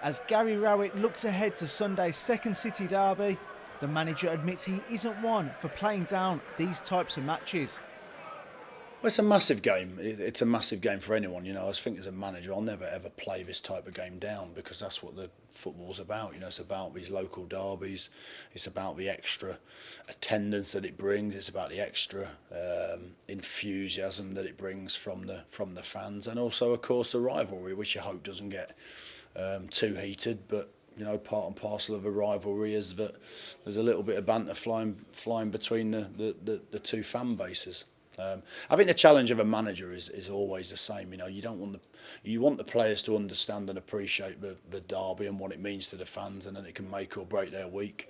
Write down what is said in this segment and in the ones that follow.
As Gary Rowett looks ahead to Sunday's second City derby, the manager admits he isn't one for playing down these types of matches. Well, it's a massive game. It's a massive game for anyone. I think as a manager, I'll never ever play this type of game down because that's what the football's about. It's about these local derbies. It's about the extra attendance that it brings. It's about the extra enthusiasm that it brings from the fans, and also, of course, the rivalry, which you hope doesn't get too heated, but. Part and parcel of a rivalry is that there's a little bit of banter flying between the two fan bases. I think the challenge of a manager is always the same. You want the players to understand and appreciate the derby and what it means to the fans, and then it can make or break their week.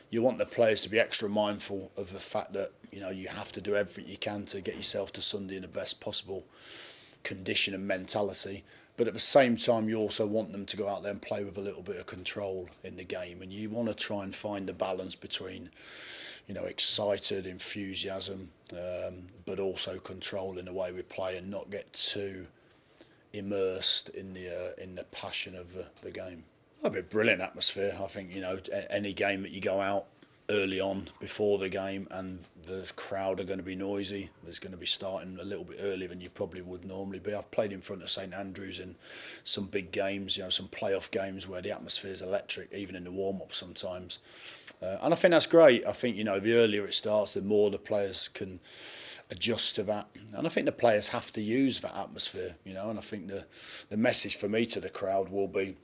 You want the players to be extra mindful of the fact that you have to do everything you can to get yourself to Sunday in the best possible condition and mentality. But at the same time, you also want them to go out there and play with a little bit of control in the game, and you want to try and find the balance between excited enthusiasm, but also control in the way we play and not get too immersed in the passion of the game. That'd be a brilliant atmosphere. I think any game that you go out early on before the game and the crowd are going to be noisy. There's going to be starting a little bit earlier than you probably would normally be. I've played in front of St Andrews in some big games, some playoff games where the atmosphere is electric, even in the warm-up sometimes. And I think that's great. I think, the earlier it starts, the more the players can adjust to that. And I think the players have to use that atmosphere, and I think the message for me to the crowd will be,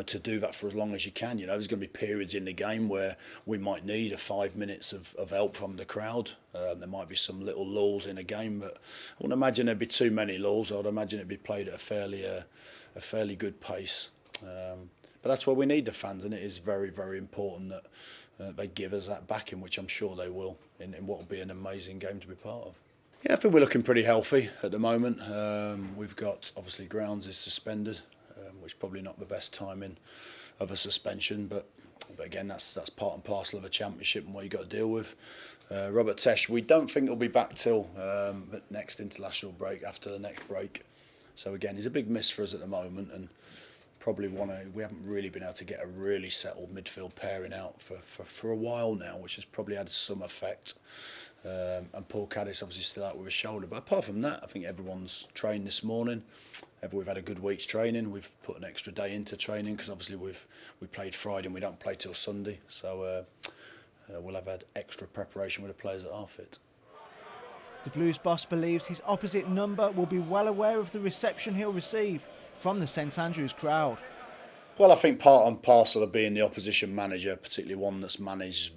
to do that for as long as you can. There's going to be periods in the game where we might need 5 minutes of help from the crowd. There might be some little lulls in a game, but I wouldn't imagine there'd be too many lulls. I'd imagine it'd be played at a fairly good pace. But that's where we need the fans, and it is very, very important that they give us that backing, which I'm sure they will, in what will be an amazing game to be part of. Yeah, I think we're looking pretty healthy at the moment. We've got, obviously, grounds is suspended, which is probably not the best timing of a suspension, but again, that's part and parcel of a championship and what you've got to deal with. Robert Tesh, we don't think he'll be back till the next international break, after the next break. So again, he's a big miss for us at the moment, and probably we haven't really been able to get a really settled midfield pairing out for a while now, which has probably had some effect. And Paul Caddis obviously still out with his shoulder, but apart from that, I think everyone's trained this morning. We've had a good week's training. We've put an extra day into training because obviously we played Friday and we don't play till Sunday, so we'll have had extra preparation with the players that are fit. The Blues boss believes his opposite number will be well aware of the reception he'll receive from the St Andrews crowd. Well, I think part and parcel of being the opposition manager, particularly one that's managed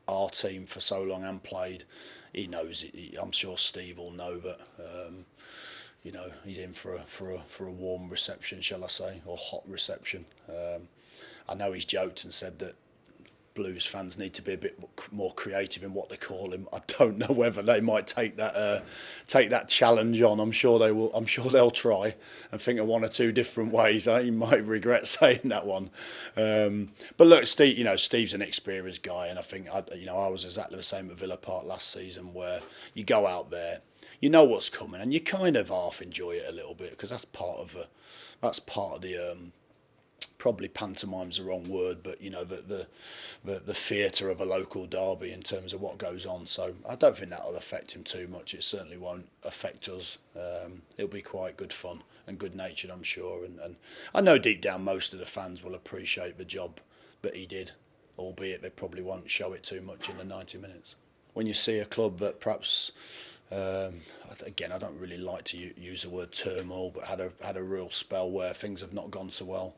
our team for so long and played, he knows it. I'm sure Steve will know that. He's in for a warm reception, shall I say, or hot reception. I know he's joked and said that Blues fans need to be a bit more creative in what they call him. I don't know whether they might take that challenge on. I'm sure they will. I'm sure they'll try and think of one or two different ways. He might regret saying that one. But look, Steve. Steve's an experienced guy, and I think I was exactly the same at Villa Park last season, where you go out there, you know what's coming, and you kind of half enjoy it a little bit because that's part of the. Probably pantomime's the wrong word, but the theatre of a local derby in terms of what goes on. So I don't think that'll affect him too much. It certainly won't affect us. It'll be quite good fun and good natured, I'm sure. And I know deep down most of the fans will appreciate the job that he did, albeit they probably won't show it too much in the 90 minutes. When you see a club that perhaps again, I don't really like to use the word turmoil, but had a real spell where things have not gone so well.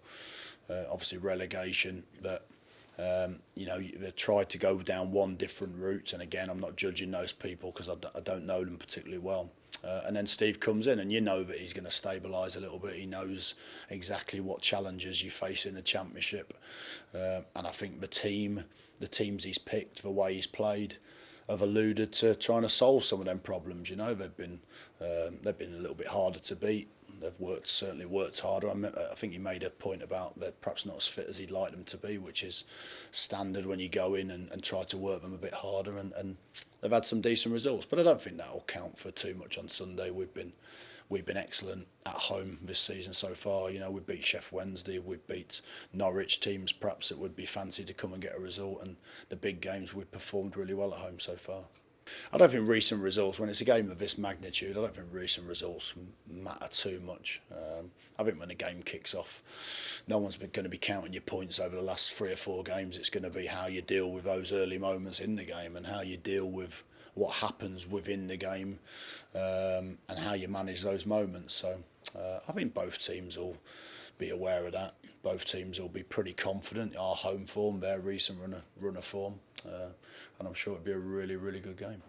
Obviously relegation, but they tried to go down one different route, and again, I'm not judging those people because I don't know them particularly well. And then Steve comes in, and you know that he's going to stabilise a little bit. He knows exactly what challenges you face in the championship, and I think the teams he's picked, the way he's played, have alluded to trying to solve some of them problems. They've been a little bit harder to beat. They've certainly worked harder. I think he made a point about they're perhaps not as fit as he'd like them to be, which is standard when you go in and try to work them a bit harder. And they've had some decent results, but I don't think that'll count for too much on Sunday. We've been we've been excellent at home this season so far. You know, we beat Sheffield Wednesday, we've beat Norwich, teams perhaps that would be fancy to come and get a result, and the big games we've performed really well at home so far. I don't think recent results, when it's a game of this magnitude, I don't think recent results matter too much. I think when the game kicks off, no one's going to be counting your points over the last 3 or 4 games. It's going to be how you deal with those early moments in the game and how you deal with what happens within the game, and how you manage those moments. So I think both teams will be aware of that. Both teams will be pretty confident in our home form, their recent run of form, and I'm sure it'll be a really, really good game.